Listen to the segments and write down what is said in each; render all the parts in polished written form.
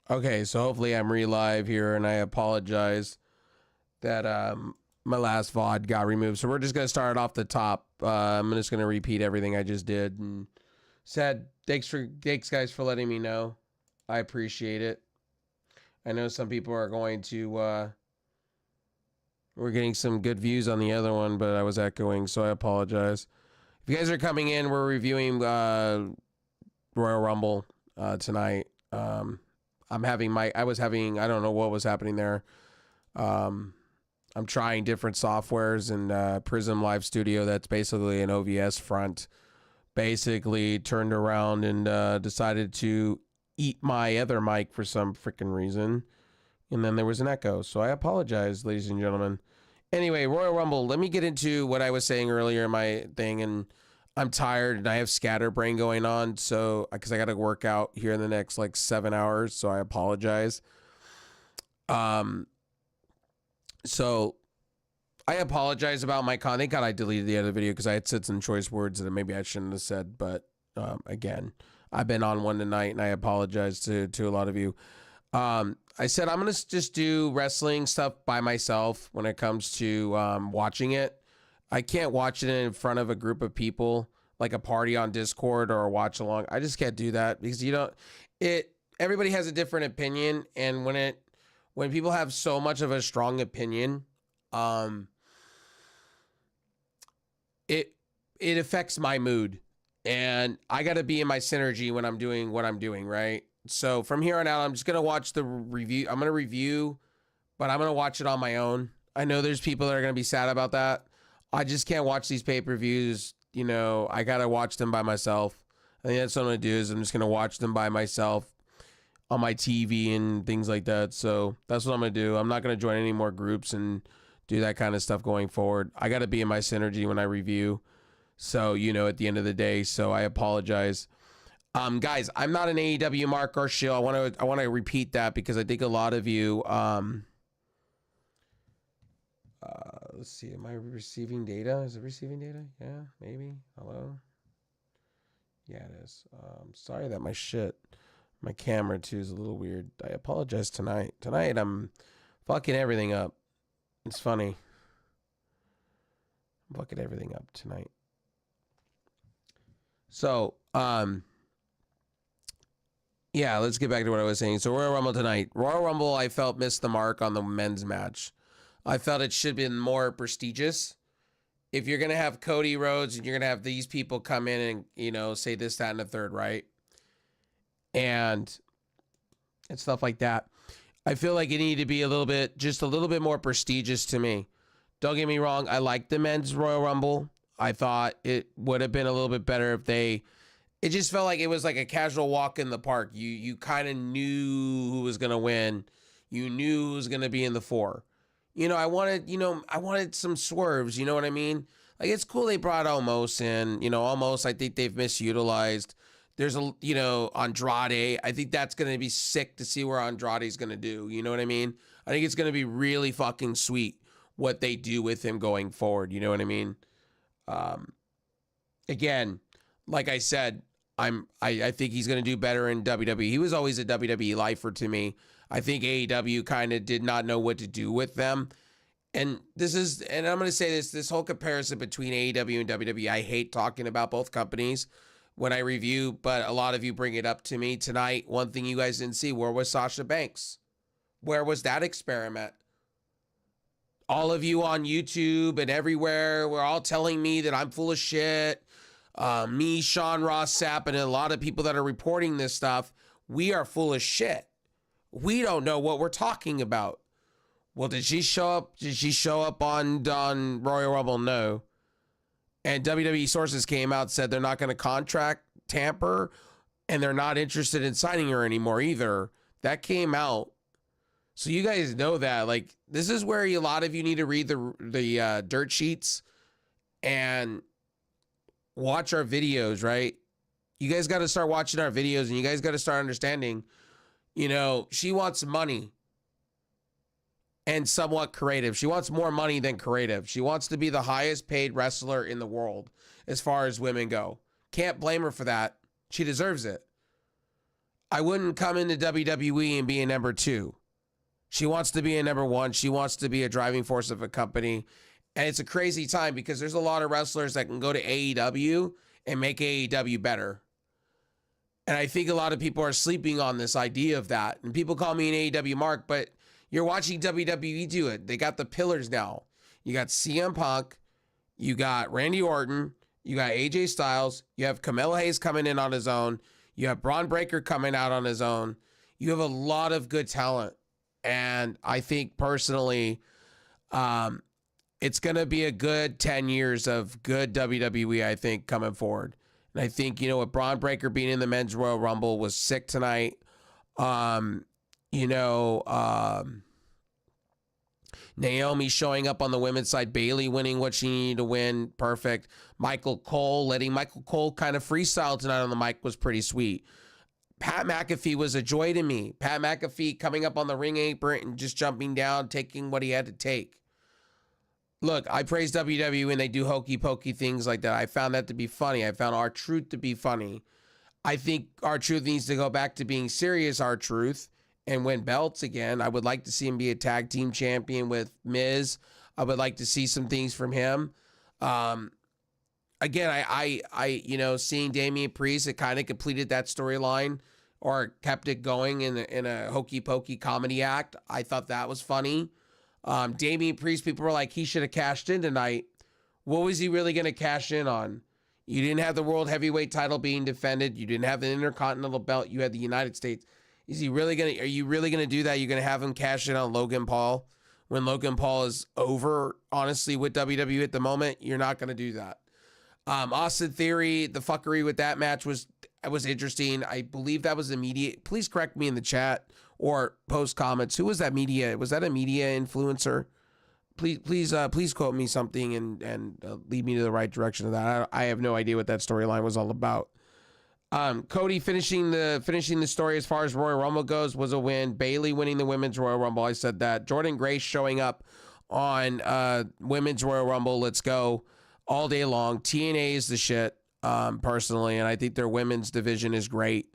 Okay, so hopefully I'm re-live here, and I apologize that my last VOD got removed. So we're just gonna start off the top. I'm just gonna repeat everything I just did and said. Thanks guys for letting me know. I appreciate it. I know some people are going to. We're getting some good views on the other one, but I was echoing, so I apologize. If you guys are coming in, we're reviewing Royal Rumble tonight. I don't know what was happening there. I'm trying different softwares, and Prism Live Studio, that's basically an OVS front, basically turned around and decided to eat my other mic for some freaking reason. And then there was an echo. So I apologize, ladies and gentlemen. Anyway, Royal Rumble, let me get into what I was saying earlier in my thing. And I'm tired and I have scatterbrain going on. So, because I got to work out here in the next like 7 hours. So I apologize. So I apologize about my Thank God I deleted the other video because I had said some choice words that maybe I shouldn't have said. But again, I've been on one tonight and I apologize to a lot of you. I said I'm going to just do wrestling stuff by myself when it comes to watching it. I can't watch it in front of a group of people, like a party on Discord or a watch along. I just can't do that because everybody has a different opinion. And when people have so much of a strong opinion, it affects my mood, and I got to be in my synergy when I'm doing what I'm doing, right? So from here on out, I'm just going to watch the review. I'm going to review, but I'm going to watch it on my own. I know there's people that are going to be sad about that. I just can't watch these pay-per-views. You know, I got to watch them by myself. I think that's what I'm going to do is I'm just going to watch them by myself on my TV and things like that. So that's what I'm going to do. I'm not going to join any more groups and do that kind of stuff going forward. I got to be in my synergy when I review. So, you know, at the end of the day, so I apologize. Guys, I'm not an AEW mark or shill. I want to repeat that because I think a lot of you, let's see, am I receiving data? Is it receiving data? Yeah, maybe. Hello? Yeah, it is. Sorry that my camera too is a little weird. I apologize tonight. Tonight, I'm fucking everything up. It's funny. I'm fucking everything up tonight. So, yeah, let's get back to what I was saying. So Royal Rumble tonight. Royal Rumble, I felt missed the mark on the men's match. I felt it should have been more prestigious. If you're going to have Cody, Rhodes, and you're going to have these people come in and, you know, say this, that, and the third, right? And stuff like that. I feel like it needed to be just a little bit more prestigious to me. Don't get me wrong. I like the men's Royal Rumble. I thought it would have been a little bit better if it just felt like it was like a casual walk in the park. You kind of knew who was going to win. You knew who was going to be in the 4. You know, I wanted some swerves. You know what I mean? Like, it's cool they brought Omos in. You know, Omos, I think they've misutilized. There's Andrade. I think that's going to be sick to see where Andrade's going to do. You know what I mean? I think it's going to be really fucking sweet what they do with him going forward. You know what I mean? Again, like I said, I think he's going to do better in WWE. He was always a WWE lifer to me. I think AEW kind of did not know what to do with them. And I'm going to say this whole comparison between AEW and WWE, I hate talking about both companies when I review, but a lot of you bring it up to me tonight. One thing you guys didn't see, where was Sasha Banks? Where was that experiment? All of you on YouTube and everywhere were all telling me that I'm full of shit. Me, Sean Ross Sapp, and a lot of people that are reporting this stuff, we are full of shit. We don't know what we're talking about. Well, did she show up? Did she show up on Royal Rumble? No. And WWE sources came out and said they're not going to contract tamper, and they're not interested in signing her anymore either. That came out. So you guys know that. Like, this is where a lot of you need to read the dirt sheets and watch our videos, right? You guys got to start watching our videos, and you guys got to start understanding, you know, she wants money and somewhat creative. She wants more money than creative. She wants to be the highest paid wrestler in the world as far as women go. Can't blame her for that. She deserves it. I wouldn't come into WWE and be a number 2. She wants to be a number 1. She wants to be a driving force of a company. And it's a crazy time because there's a lot of wrestlers that can go to AEW and make AEW better. And I think a lot of people are sleeping on this idea of that. And people call me an AEW mark, but you're watching WWE do it. They got the pillars now. You got CM Punk, you got Randy Orton, you got AJ Styles, you have Carmelo Hayes coming in on his own, you have Braun Breaker coming out on his own. You have a lot of good talent. And I think personally, it's going to be a good 10 years of good WWE, I think, coming forward. And I think, with Braun Breaker being in the Men's Royal Rumble was sick tonight. Naomi showing up on the women's side, Bayley winning what she needed to win, perfect. Letting Michael Cole kind of freestyle tonight on the mic was pretty sweet. Pat McAfee was a joy to me. Pat McAfee coming up on the ring apron and just jumping down, taking what he had to take. Look, I praise WWE when they do hokey pokey things like that. I found that to be funny. I found R-Truth to be funny. I think R-Truth needs to go back to being serious R-Truth and win belts again. I would like to see him be a tag team champion with Miz. I would like to see some things from him. Again, I seeing Damian Priest, it kind of completed that storyline or kept it going in a hokey pokey comedy act. I thought that was funny. Damian Priest, people were like, he should have cashed in tonight. What was he really going to cash in on? You didn't have the World Heavyweight title being defended. You didn't have the Intercontinental belt. You had the United States. Are you really going to do that? You're going to have him cash in on Logan Paul when Logan Paul is over, honestly, with WWE at the moment? You're not going to do that. Austin Theory, the fuckery with that match was interesting. I believe that was the media. Please correct me in the chat or post comments. Who was that media? Was that a media influencer? Please quote me something and lead me to the right direction of that. I have no idea what that storyline was all about. Cody finishing the story as far as Royal Rumble goes was a win. Bayley winning the Women's Royal Rumble. I said that. Jordan Grace showing up on Women's Royal Rumble. Let's go all day long. TNA is the shit, personally, and I think their women's division is great.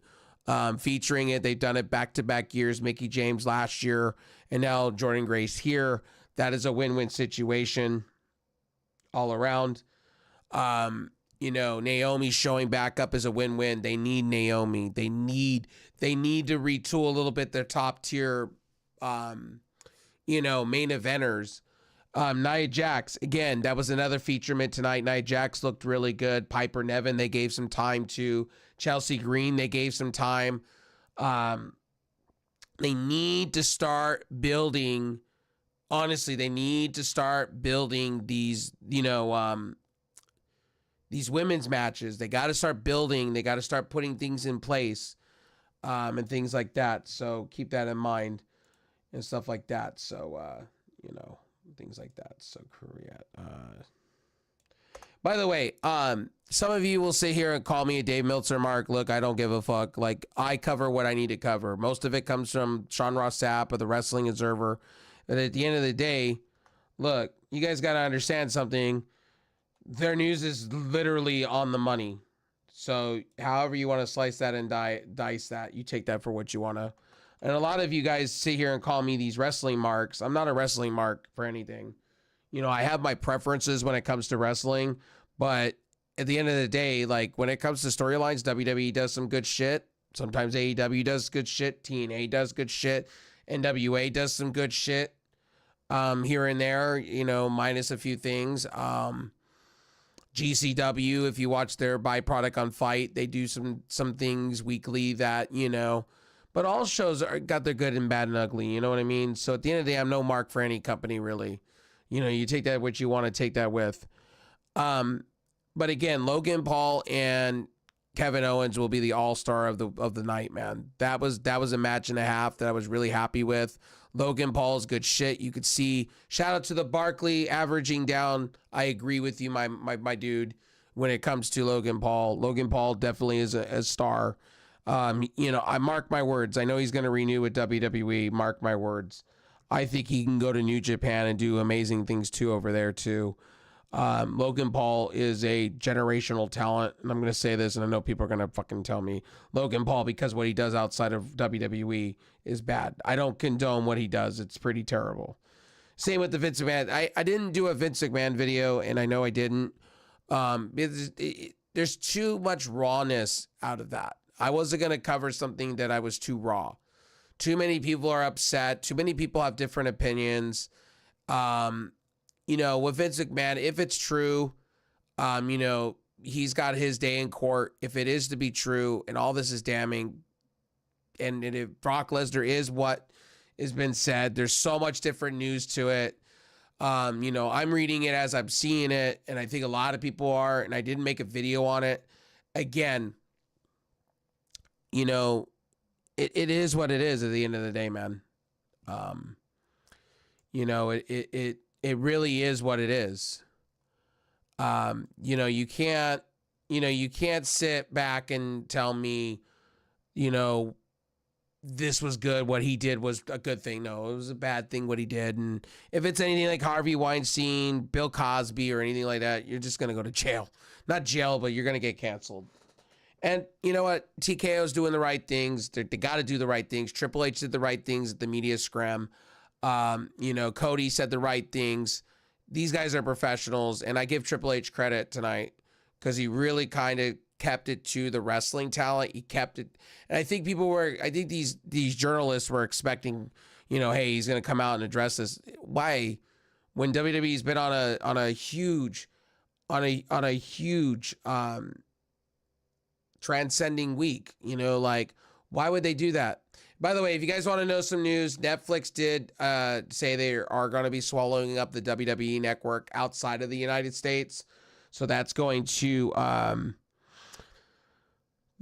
Featuring it, they've done it back-to-back years. Mickey James last year, and now Jordan Grace here. That is a win-win situation all around. Naomi showing back up as a win-win. They need Naomi. They need to retool a little bit their top tier, main eventers. Nia Jax, again, that was another featurement tonight. Nia Jax looked really good. Piper Niven, they gave some time to. Chelsea Green, they gave some time. They need to start building. Honestly, they need to start building these, these women's matches. They got to start building. They got to start putting things in place, and things like that. So keep that in mind and stuff like that. So, things like that. So Korea. By the way, some of you will sit here and call me a Dave Meltzer mark. Look, I don't give a fuck. Like, I cover what I need to cover. Most of it comes from Sean Ross Sapp of the Wrestling Observer. But at the end of the day, look, you guys got to understand something. Their news is literally on the money. So however you want to slice that and dice that, you take that for what you want to. And a lot of you guys sit here and call me these wrestling marks. I'm not a wrestling mark for anything. I have my preferences when it comes to wrestling, but at the end of the day, like when it comes to storylines, WWE does some good shit. Sometimes AEW does good shit. TNA does good shit. NWA does some good shit here and there, minus a few things. GCW, if you watch their byproduct on Fight, they do some things weekly that, but all shows got their good and bad and ugly. You know what I mean? So at the end of the day, I'm no mark for any company, really. You take that what you want to take that with. But again, Logan Paul and Kevin Owens will be the all-star of the night, man. That was a match and a half that I was really happy with. Logan Paul's good shit. You could see, shout out to the Barkley averaging down. I agree with you, my dude, when it comes to Logan Paul. Logan Paul definitely is a star. I mark my words. I know he's going to renew with WWE. Mark my words. I think he can go to New Japan and do amazing things too over there too. Logan Paul is a generational talent, and I'm going to say this, and I know people are going to fucking tell me Logan Paul, because what he does outside of WWE is bad. I don't condone what he does. It's pretty terrible. Same with the Vince McMahon. I didn't do a Vince McMahon video, and I know I didn't. There's too much rawness out of that. I wasn't going to cover something that I was too raw. Too many people are upset. Too many people have different opinions. You know, with Vince McMahon, if it's true, you know, he's got his day in court. If it is to be true and all this is damning, and if Brock Lesnar is what has been said, there's so much different news to it. You know, I'm reading it as I'm seeing it, and I think a lot of people are, and I didn't make a video on it. Again, you know, it is what it is at the end of the day, man. You know, it really is what it is. You know, you can't sit back and tell me, you know, this was good. What he did was a good thing. No, it was a bad thing what he did. And if it's anything like Harvey Weinstein, Bill Cosby, or anything like that, you're just going to go to jail. Not jail, but you're going to get canceled. And you know what? TKO's doing the right things. They got to do the right things. Triple H did the right things at the media scrum. You know, Cody said the right things. These guys are professionals, and I give Triple H credit tonight because he really kind of kept it to the wrestling talent. He kept it, and I think these journalists were expecting, you know, hey, he's going to come out and address this. Why, when WWE's been on a huge transcending week, you know, like, why would they do that? By the way, if you guys want to know some news, Netflix did say they are going to be swallowing up the WWE network outside of the United States. So that's going to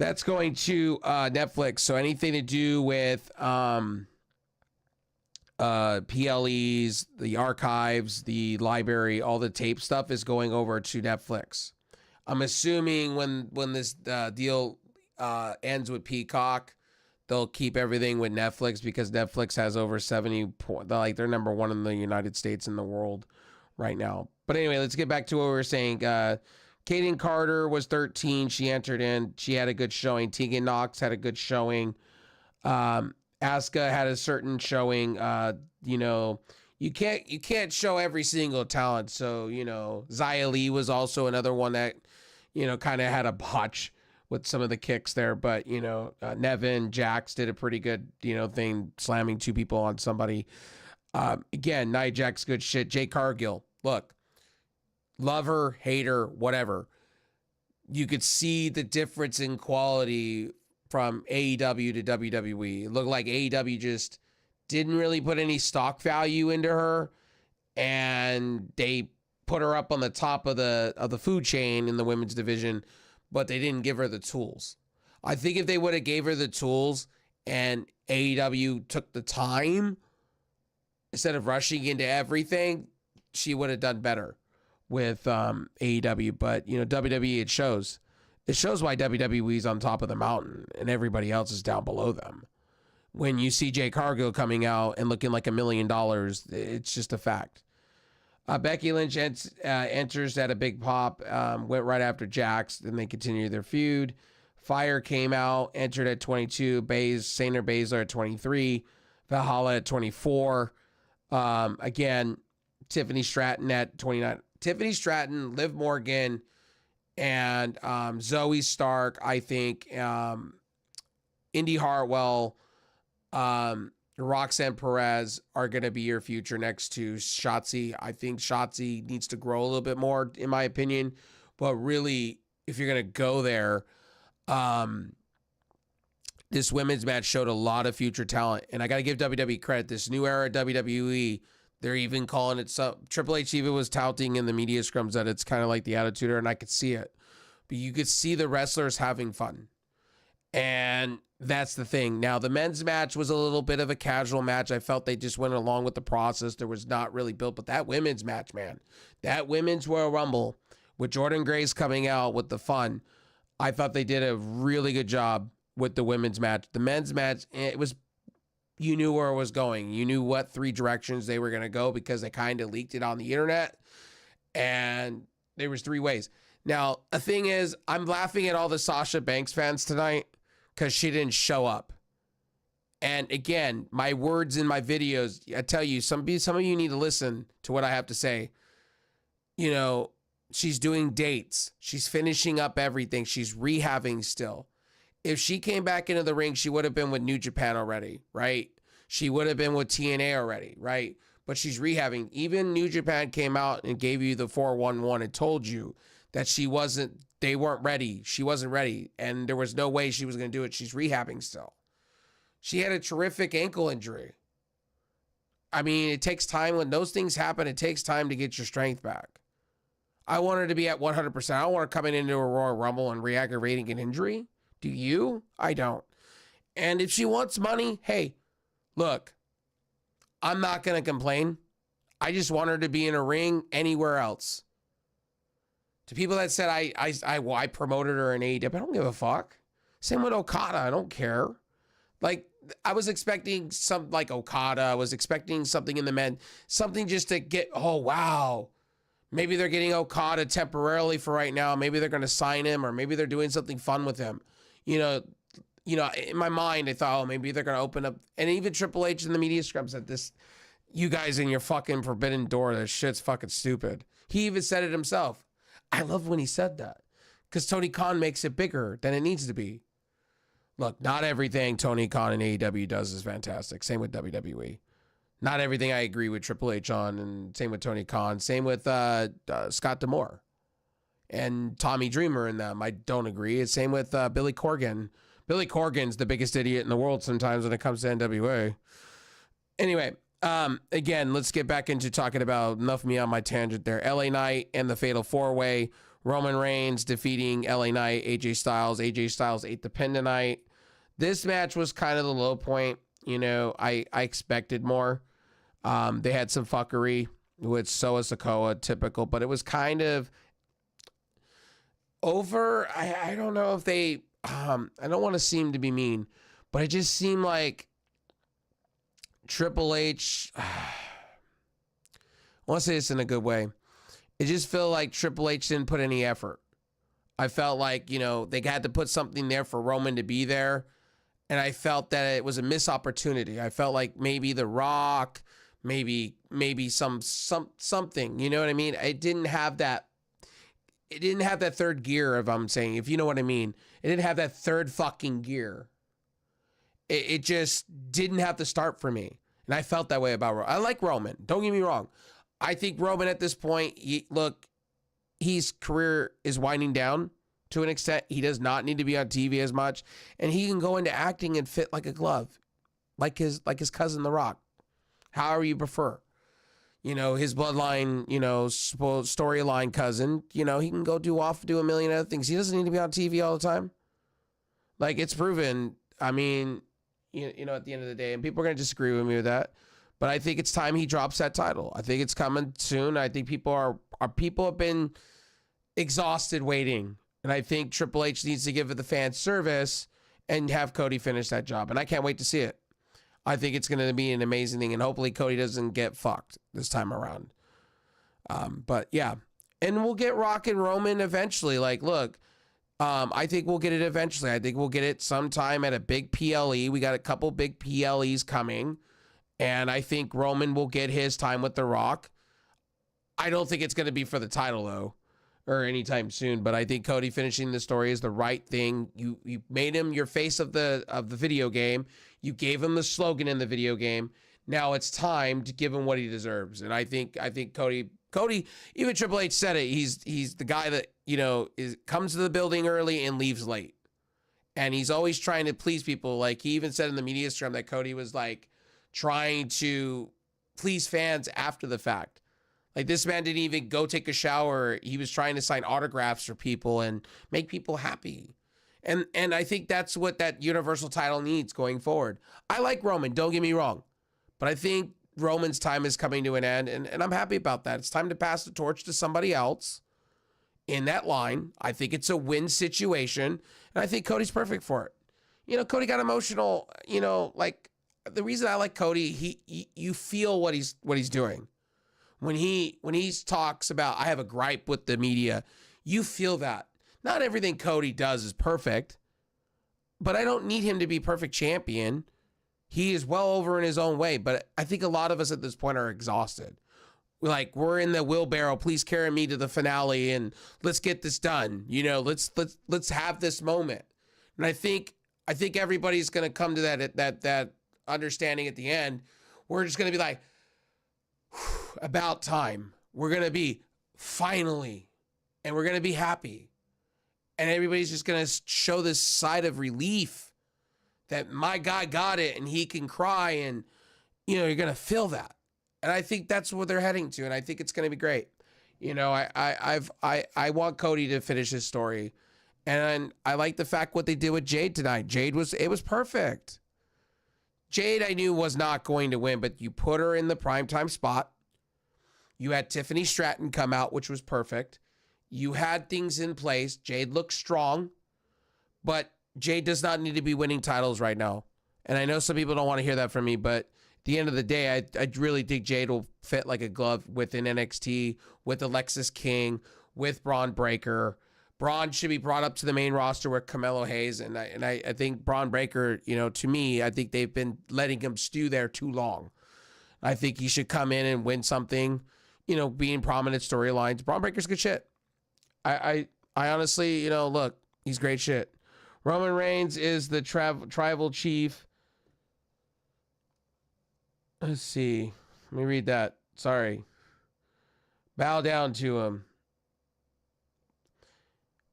Netflix. So anything to do with PLEs, the archives, the library, all the tape stuff is going over to Netflix. I'm assuming when this deal ends with Peacock, they'll keep everything with Netflix because Netflix has over 70 like they're number one in the United States and the world right now. But anyway, let's get back to what we were saying. Kaden Carter was 13. She entered in. She had a good showing. Tegan Knox had a good showing. Asuka had a certain showing. You know, you can't show every single talent. So, you know, Xia Li was also another one that, you know, kind of had a botch with some of the kicks there. But, you know, Nevin Jax did a pretty good, you know, thing, slamming two people on somebody. Again, Nia Jax, good shit. Jade Cargill, look, love her, hate her, whatever. You could see the difference in quality from AEW to WWE. It looked like AEW just didn't really put any stock value into her, and they put her up on the top of the food chain in the women's division, but they didn't give her the tools. I think if they would have gave her the tools and AEW took the time instead of rushing into everything, she would have done better with AEW. But, you know, WWE, it shows why WWE's on top of the mountain and everybody else is down below them. When you see Jay Cargill coming out and looking like $1 million, it's just a fact. Becky Lynch enters at a big pop, went right after Jax, then they continued their feud. Fire came out, entered at 22, Shayna Baszler at 23, Valhalla at 24. Again, Tiffany Stratton at 29. Tiffany Stratton, Liv Morgan, and Zoe Stark, I think, Indy Hartwell, Roxanne Perez are going to be your future next to Shotzi. I think Shotzi needs to grow a little bit more, in my opinion. But really, if you're going to go there, this women's match showed a lot of future talent. And I got to give WWE credit. This new era WWE, they're even calling it some. Triple H even was touting in the media scrums that it's kind of like the Attitude Era, and I could see it. But you could see the wrestlers having fun. And that's the thing. Now, the men's match was a little bit of a casual match. I felt they just went along with the process. There was not really built. But that women's match, man, that women's Royal Rumble with Jordan Grace coming out with the fun, I thought they did a really good job with the women's match. The men's match, it was, you knew where it was going. You knew what three directions they were going to go because they kind of leaked it on the internet. And there was 3 ways. Now, the thing is, I'm laughing at all the Sasha Banks fans tonight because she didn't show up. And again, my words in my videos, I tell you, some of you need to listen to what I have to say. You know, she's doing dates. She's finishing up everything. She's rehabbing still. If she came back into the ring, she would have been with New Japan already, right? She would have been with TNA already, right? But she's rehabbing. Even New Japan came out and gave you the 411 and told you that they weren't ready. She wasn't ready. And there was no way she was going to do it. She's rehabbing still. She had a terrific ankle injury. I mean, it takes time. When those things happen, it takes time to get your strength back. I want her to be at 100%. I don't want her coming into a Royal Rumble and re-aggravating an injury. Do you? I don't. And if she wants money, hey, look, I'm not going to complain. I just want her to be in a ring anywhere else. To people that said I promoted her in AEW, I don't give a fuck. Same with Okada. I don't care. Like, I was expecting some, like Okada. I was expecting something in the men, something just to get, oh, wow. Maybe they're getting Okada temporarily for right now. Maybe they're going to sign him, or maybe they're doing something fun with him. You know, in my mind, I thought, oh, maybe they're going to open up. And even Triple H in the media scrub said this, you guys in your fucking forbidden door, this shit's fucking stupid. He even said it himself. I love when he said that, because Tony Khan makes it bigger than it needs to be. Look, not everything Tony Khan and AEW does is fantastic. Same with WWE. Not everything I agree with Triple H on, and same with Tony Khan. Same with Scott D'Amore and Tommy Dreamer and them. I don't agree. It's same with Billy Corgan. Billy Corgan's the biggest idiot in the world sometimes when it comes to NWA. Anyway, again, let's get back into talking about, enough of me on my tangent there. LA Knight and the Fatal 4-Way. Roman Reigns defeating LA Knight, AJ Styles. AJ Styles ate the pin tonight. This match was kind of the low point. You know, I expected more. They had some fuckery with Soa Sikoa, typical, but it was kind of over. I don't know if they, I don't want to seem to be mean, but it just seemed like Triple H, I want to say this in a good way. It just felt like Triple H didn't put any effort. I felt like, you know, they had to put something there for Roman to be there. And I felt that it was a missed opportunity. I felt like maybe The Rock, maybe something, you know what I mean? It didn't have that third gear, if I'm saying, if you know what I mean. It didn't have that third fucking gear. It just didn't have to start for me. And I felt that way about Roman. I like Roman. Don't get me wrong. I think Roman at this point, his career is winding down to an extent. He does not need to be on TV as much, and he can go into acting and fit like a glove, like his cousin The Rock, however you prefer. You know, his bloodline, you know, storyline cousin, you know, he can go do a million other things. He doesn't need to be on TV all the time. Like, it's proven. I mean, you know, at the end of the day, and people are going to disagree with me with that, but I think it's time he drops that title. I think it's coming soon. I think people have been exhausted waiting. And I think Triple H needs to give the fans service and have Cody finish that job. And I can't wait to see it. I think it's going to be an amazing thing. And hopefully Cody doesn't get fucked this time around. But yeah. And we'll get Rock and Roman eventually. Like, look, I think we'll get it eventually. I think we'll get it sometime at a big PLE. We got a couple big PLEs coming. And I think Roman will get his time with The Rock. I don't think it's going to be for the title, though, or anytime soon. But I think Cody finishing the story is the right thing. You made him your face of the video game. You gave him the slogan in the video game. Now it's time to give him what he deserves. And I think Cody, even Triple H said it. He's the guy that, you know, comes to the building early and leaves late. And he's always trying to please people. Like, he even said in the media scrum that Cody was like trying to please fans after the fact. Like, this man didn't even go take a shower. He was trying to sign autographs for people and make people happy. And I think that's what that Universal title needs going forward. I like Roman, don't get me wrong. But I think Roman's time is coming to an end, and I'm happy about that. It's time to pass the torch to somebody else in that line. I think it's a win situation, and I think Cody's perfect for it. You know, Cody got emotional. You know, like, the reason I like Cody, you feel what he's doing. When he talks about, I have a gripe with the media, you feel that. Not everything Cody does is perfect, but I don't need him to be perfect champion. He is well over in his own way, but I think a lot of us at this point are exhausted. We're in the wheelbarrow. Please carry me to the finale and let's get this done. Let's have this moment. And I think everybody's going to come to that understanding at the end. We're just going to be like, about time. We're going to be finally, and we're going to be happy. And everybody's just going to show this side of relief that my guy got it and he can cry, and you're going to feel that. And I think that's what they're heading to, and I think it's going to be great. I want Cody to finish his story, and I like the fact what they did with Jade tonight. It was perfect. Jade, I knew was not going to win, but you put her in the primetime spot. You had Tiffany Stratton come out, which was perfect. You had things in place. Jade looked strong, but Jade does not need to be winning titles right now. And I know some people don't want to hear that from me, but at the end of the day, I really think Jade will fit like a glove within NXT, with Alexis King, with Braun Breaker. Braun should be brought up to the main roster with Carmelo Hayes, and I think Braun Breaker, to me, I think they've been letting him stew there too long. I think he should come in and win something, be in prominent storylines. Braun Breaker's good shit. I honestly, look, he's great shit. Roman Reigns is the tribal chief. Let's see. Let me read that. Sorry. Bow down to him.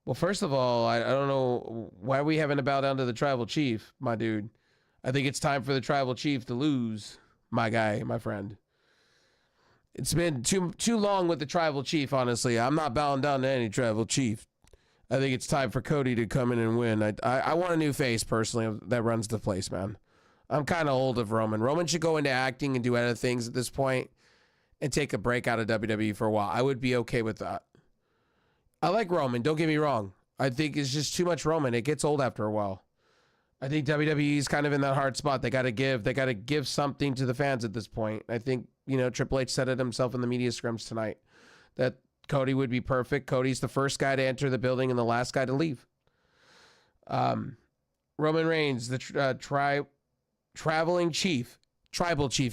Well, first of all, I don't know why we having to bow down to the tribal chief, my dude. I think it's time for the tribal chief to lose, my guy, my friend. It's been too long with the tribal chief, honestly. I'm not bowing down to any tribal chief. I think it's time for Cody to come in and win. I want a new face, personally, that runs the place, man. I'm kind of old of Roman. Roman should go into acting and do other things at this point and take a break out of WWE for a while. I would be okay with that. I like Roman, don't get me wrong. I think it's just too much Roman. It gets old after a while. I think WWE is kind of in that hard spot. They got to give something to the fans at this point. I think, Triple H said it himself in the media scrims tonight, that Cody would be perfect. Cody's the first guy to enter the building and the last guy to leave. Roman Reigns, the tribal chief,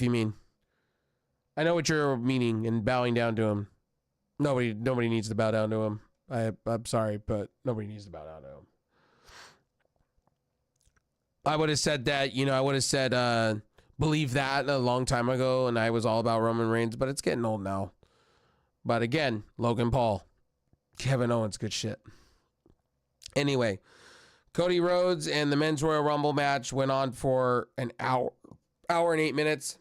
you mean? I know what you're meaning in bowing down to him. Nobody needs to bow down to him. I'm sorry, but nobody needs to bow down to him. I would have said that, believe that a long time ago, and I was all about Roman Reigns, but it's getting old now. But again, Logan Paul, Kevin Owens, good shit. Anyway, Cody Rhodes and the Men's Royal Rumble match went on for an hour and 8 minutes.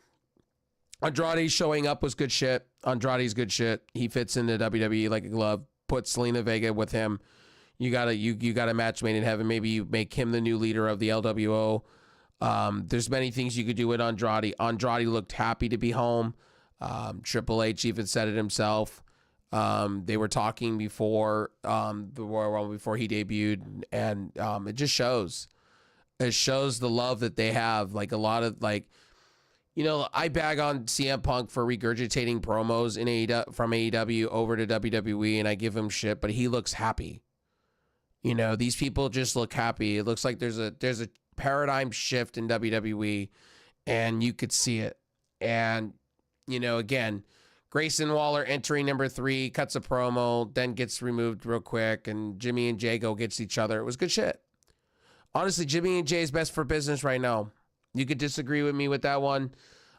Andrade showing up was good shit. Andrade's good shit. He fits into WWE like a glove. Put Selena Vega with him. You got a match made in heaven. Maybe you make him the new leader of the LWO. There's many things you could do with Andrade. Andrade looked happy to be home. Triple H even said it himself. They were talking before the Royal Rumble, before he debuted, and it just shows. It shows the love that they have. Like a lot of I bag on CM Punk for regurgitating promos from AEW over to WWE, and I give him shit, but he looks happy. These people just look happy. It looks like there's a paradigm shift in WWE, and you could see it. And, again, Grayson Waller entering number 3, cuts a promo, then gets removed real quick, and Jimmy and Jay go against each other. It was good shit. Honestly, Jimmy and Jay is best for business right now. You could disagree with me with that one.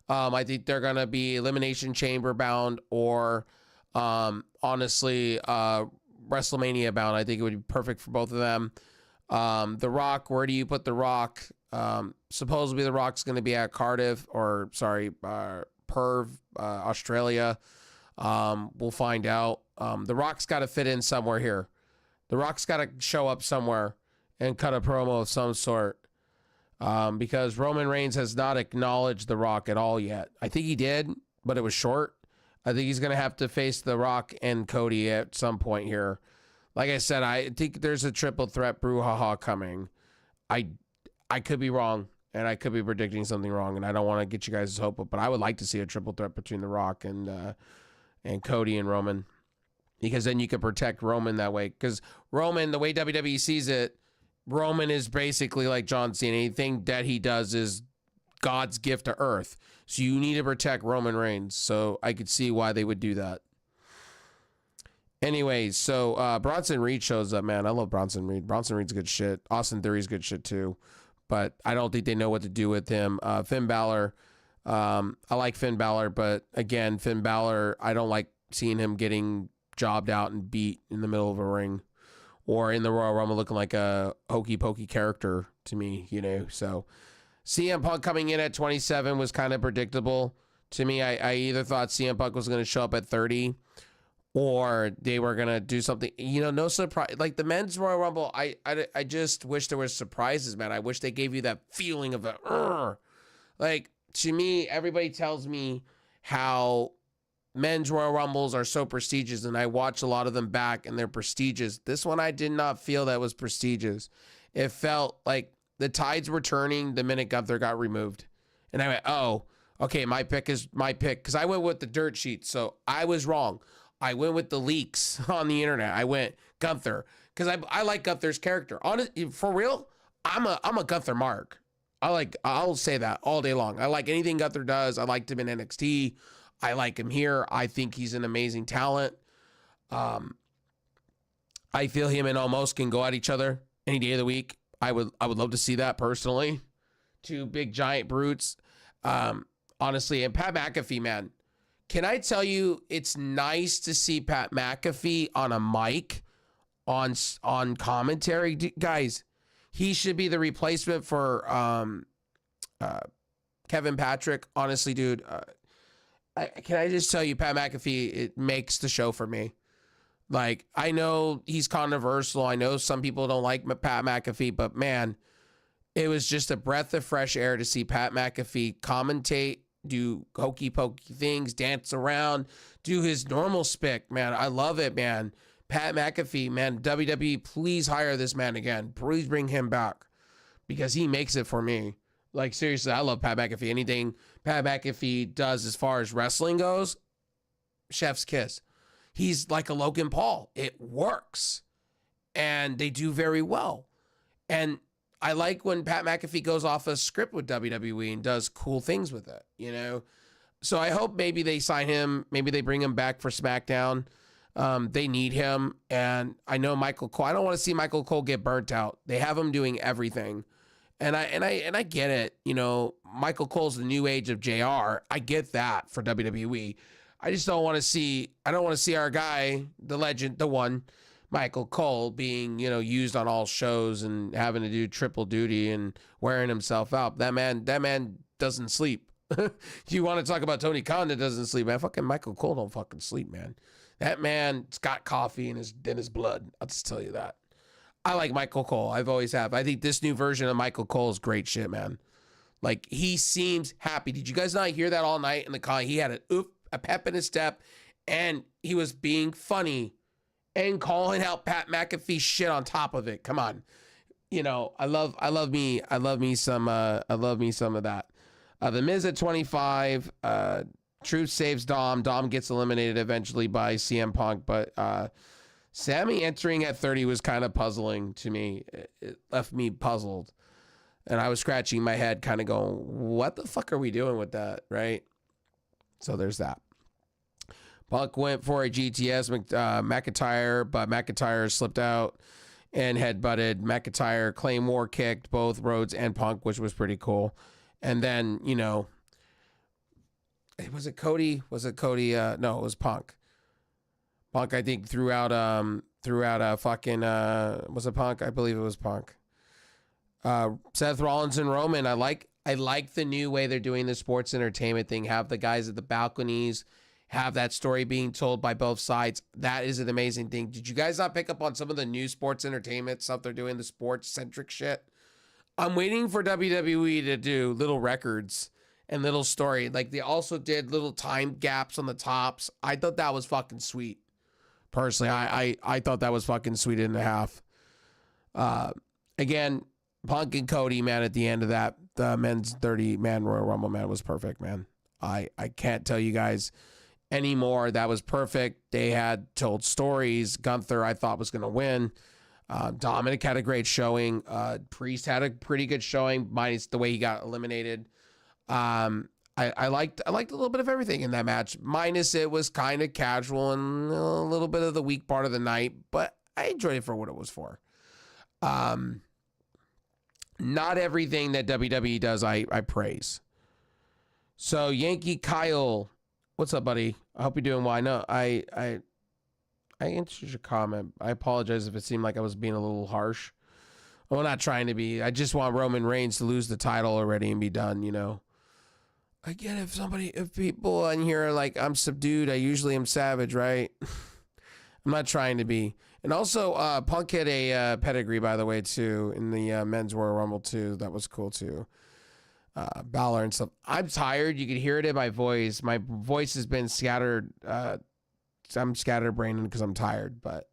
I think they're going to be Elimination Chamber bound or, honestly, WrestleMania bound. I think it would be perfect for both of them. The Rock, where do you put The Rock? Supposedly The Rock's going to be at Perth, Australia. We'll find out. The Rock's got to fit in somewhere here. The Rock's got to show up somewhere and cut a promo of some sort. Because Roman Reigns has not acknowledged The Rock at all yet. I think he did, but it was short. I think he's going to have to face The Rock and Cody at some point here. Like I said, I think there's a triple threat brouhaha coming. I could be wrong, and I could be predicting something wrong, and I don't want to get you guys' hope up, but I would like to see a triple threat between The Rock and and Cody and Roman, because then you can protect Roman that way. Because Roman, the way WWE sees it, Roman is basically like John Cena. Anything that he does is God's gift to earth. So you need to protect Roman Reigns. So I could see why they would do that. Anyways, so Bronson Reed shows up, man. I love Bronson Reed. Bronson Reed's good shit. Austin Theory's good shit too. But I don't think they know what to do with him. Finn Balor, I like Finn Balor, but again, Finn Balor, I don't like seeing him getting jobbed out and beat in the middle of a ring or in the Royal Rumble looking like a hokey pokey character to me, you know. So CM Punk coming in at 27 was kind of predictable to me. I either thought CM Punk was going to show up at 30 or they were going to do something, you know, no surprise. Like the men's Royal Rumble, I just wish there was surprises, man. I wish they gave you that feeling of like, to me, everybody tells me how men's Royal Rumbles are so prestigious, and I watch a lot of them back, and they're prestigious. This one, I did not feel that was prestigious. It felt like the tides were turning the minute Gunther got removed. And I went, oh, okay, my pick is my pick. Because I went with the dirt sheet, so I was wrong. I went with the leaks on the internet. I went Gunther. Because I like Gunther's character. Honestly, for real, I'm a Gunther mark. I'll say that all day long. I like anything Gunther does. I liked him in NXT. I like him here. I think he's an amazing talent. I feel him and Almost can go at each other any day of the week. I would love to see that personally. Two big giant brutes. Honestly, and Pat McAfee, man. Can I tell you, it's nice to see Pat McAfee on a mic, on commentary. Guys, he should be the replacement for Kevin Patrick. Honestly, dude, can I just tell you, Pat McAfee, it makes the show for me. Like, I know he's controversial. I know some people don't like Pat McAfee, but man, it was just a breath of fresh air to see Pat McAfee commentate, do hokey pokey things, dance around, do his normal spick, man. I love it, man. Pat McAfee, man, WWE, please hire this man again. Please bring him back because he makes it for me. Like, seriously, I love Pat McAfee. Anything Pat McAfee does as far as wrestling goes, chef's kiss. He's like a Logan Paul. It works. And they do very well. And I like when Pat McAfee goes off a script with WWE and does cool things with it, you know? So I hope maybe they sign him. Maybe they bring him back for SmackDown. They need him. And I know Michael Cole. I don't want to see Michael Cole get burnt out. They have him doing everything. And I get it. You know, Michael Cole's the new age of JR. I get that for WWE. I just don't want to see, I don't want to see our guy, the legend, the one, Michael Cole, being, you know, used on all shows and having to do triple duty and wearing himself out. That man doesn't sleep. You want to talk about Tony Khan that doesn't sleep, man? Fucking Michael Cole don't fucking sleep, man. That man's got coffee in his blood. I'll just tell you that. I like Michael Cole. I've always have. I think this new version of Michael Cole is great shit, man. Like, he seems happy. Did you guys not hear that all night in the car? He had a pep in his step, and he was being funny and calling out Pat McAfee shit on top of it. Come on. You know, I love me some of that. The Miz at 25, Truth saves Dom. Dom gets eliminated eventually by CM Punk, but Sammy entering at 30 was kind of puzzling to me. It left me puzzled. And I was scratching my head kind of going, what the fuck are we doing with that, right? So there's that. Punk went for a GTS McIntyre, but McIntyre slipped out and headbutted. McIntyre Claymore kicked both Rhodes and Punk, which was pretty cool. And then, you know, was it Cody? No, it was Punk. Punk, I think, threw out a fucking, was it Punk? I believe it was Punk. Seth Rollins and Roman. I like the new way they're doing the sports entertainment thing. Have the guys at the balconies, have that story being told by both sides. That is an amazing thing. Did you guys not pick up on some of the new sports entertainment stuff they're doing, the sports centric shit? I'm waiting for WWE to do little records and little story. Like, they also did little time gaps on the tops. I thought that was fucking sweet. Personally, I thought that was fucking sweet and a half. Again, Punk and Cody, man, at the end of that, the men's 30-man Royal Rumble, man, was perfect, man. I can't tell you guys anymore. That was perfect. They had told stories. Gunther, I thought, was going to win. Dominic had a great showing. Priest had a pretty good showing, minus the way he got eliminated. I liked a little bit of everything in that match, minus it was kind of casual and a little bit of the weak part of the night, but I enjoyed it for what it was for. Not everything that WWE does I praise. So Yankee Kyle, what's up, buddy? I hope you're doing well. I know I answered your comment. I apologize if it seemed like I was being a little harsh. Well, not trying to be. I just want Roman Reigns to lose the title already and be done, you know. Again, if people in here are like, I'm subdued, I usually am savage, right? I'm not trying to be. And also, Punk had a pedigree, by the way, too, in the Men's Royal Rumble, too. That was cool, too. Balor and stuff. I'm tired. You can hear it in my voice. My voice has been scattered. I'm scatterbrained because I'm tired. But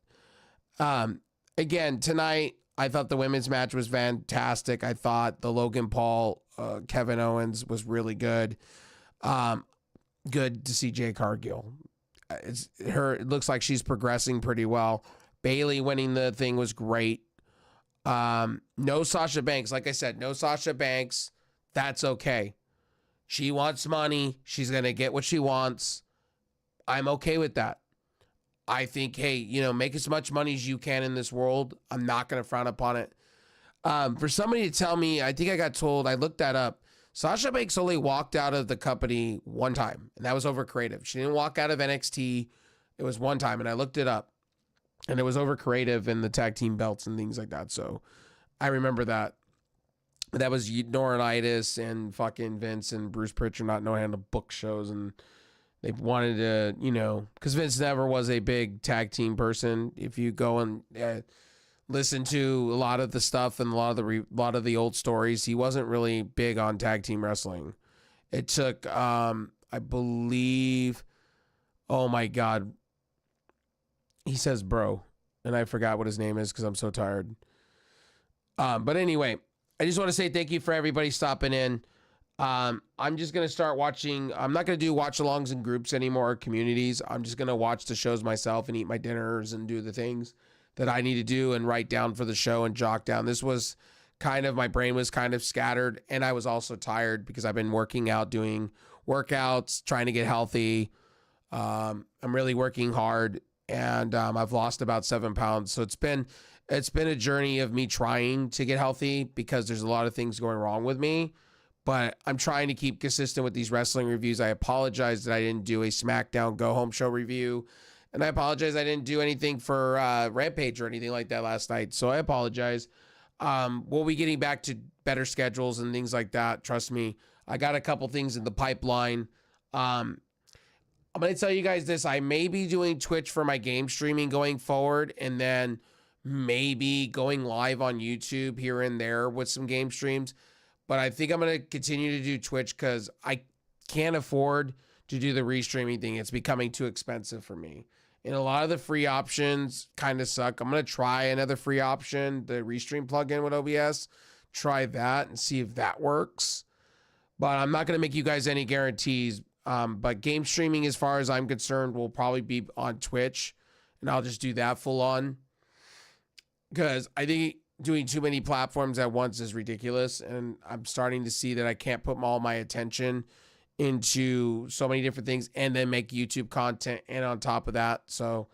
again, tonight, I thought the women's match was fantastic. I thought the Logan Paul, Kevin Owens was really good. Good to see Jade Cargill. It looks like she's progressing pretty well. Bayley winning the thing was great. No Sasha Banks. Like I said, no Sasha Banks. That's okay. She wants money. She's going to get what she wants. I'm okay with that. I think, hey, you know, make as much money as you can in this world. I'm not going to frown upon it. For somebody to tell me, I think I got told, I looked that up. Sasha Banks only walked out of the company one time, and that was over creative. She didn't walk out of NXT. It was one time, and I looked it up, and it was over creative and the tag team belts and things like that. So I remember that. That was Laurinaitis and fucking Vince and Bruce Pritchard not knowing how to book shows, and they wanted to, you know, because Vince never was a big tag team person. If you go and listen to a lot of the stuff and a lot of the old stories, he wasn't really big on tag team wrestling. It took, I believe, oh my God, he says bro, and I forgot what his name is because I'm so tired. But anyway, I just want to say thank you for everybody stopping in. I'm just going to start watching. I'm not going to do watch-alongs in groups anymore, communities. I'm just going to watch the shows myself and eat my dinners and do the things that I need to do and write down for the show and jot down. This was kind of, my brain was kind of scattered, and I was also tired because I've been working out, doing workouts, trying to get healthy. I'm really working hard, and I've lost about 7 pounds. So it's been a journey of me trying to get healthy because there's a lot of things going wrong with me. But I'm trying to keep consistent with these wrestling reviews. I apologize that I didn't do a SmackDown Go Home Show review. And I apologize I didn't do anything for Rampage or anything like that last night. So I apologize. We'll be getting back to better schedules and things like that. Trust me. I got a couple things in the pipeline. I'm going to tell you guys this. I may be doing Twitch for my game streaming going forward. And then maybe going live on YouTube here and there with some game streams. But I think I'm going to continue to do Twitch because I can't afford to do the restreaming thing. It's becoming too expensive for me. And a lot of the free options kind of suck. I'm going to try another free option, the Restream plugin with OBS. Try that and see if that works. But I'm not going to make you guys any guarantees. But game streaming, as far as I'm concerned, will probably be on Twitch. And I'll just do that full on. Because I think doing too many platforms at once is ridiculous. And I'm starting to see that I can't put all my attention into so many different things and then make YouTube content and on top of that. So,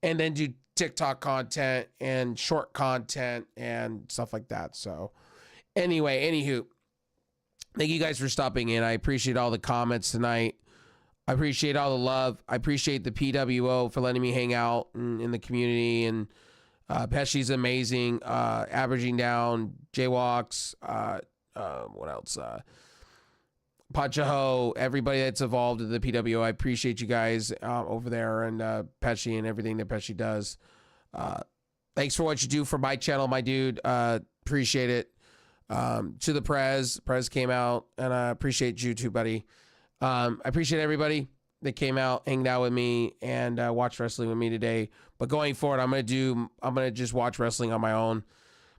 and then do TikTok content and short content and stuff like that. So anyway, anywho, thank you guys for stopping in. I appreciate all the comments tonight. I appreciate all the love. I appreciate the PWO for letting me hang out in the community, and Pesci's amazing. Averaging down, Jaywalks, what else? Pachaho, everybody that's involved in the PWO. I appreciate you guys over there, and Pesci and everything that Pesci does. Thanks for what you do for my channel, my dude. Appreciate it. To the Prez came out, and I appreciate you too, buddy. I appreciate everybody that came out, hanged out with me, and watched wrestling with me today. But going forward, I'm gonna just watch wrestling on my own,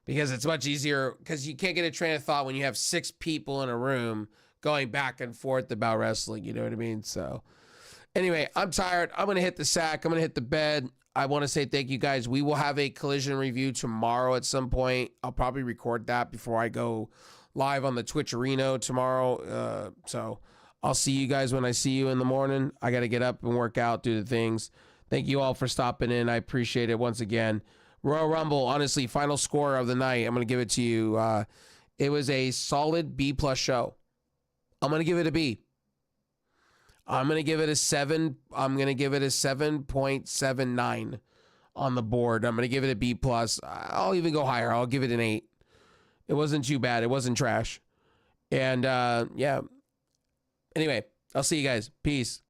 because it's much easier, because you can't get a train of thought when you have 6 people in a room going back and forth about wrestling. You know what I mean? So Anyway, I'm tired. I'm going to hit the sack. I'm going to hit the bed. I want to say thank you guys. We will have a collision review tomorrow at some point. I'll probably record that before I go live on the Twitch Arena tomorrow. So I'll see you guys when I see you in the morning. I got to get up and work out, do the things. Thank you all for stopping in. I appreciate it once again. Royal Rumble, honestly, final score of the night. I'm going to give it to you. It was a solid B+ show. I'm going to give it a B. I'm going to give it a 7. I'm going to give it a 7.79 on the board. I'm going to give it a B+. I'll even go higher. I'll give it an 8. It wasn't too bad. It wasn't trash. And yeah. Anyway, I'll see you guys. Peace.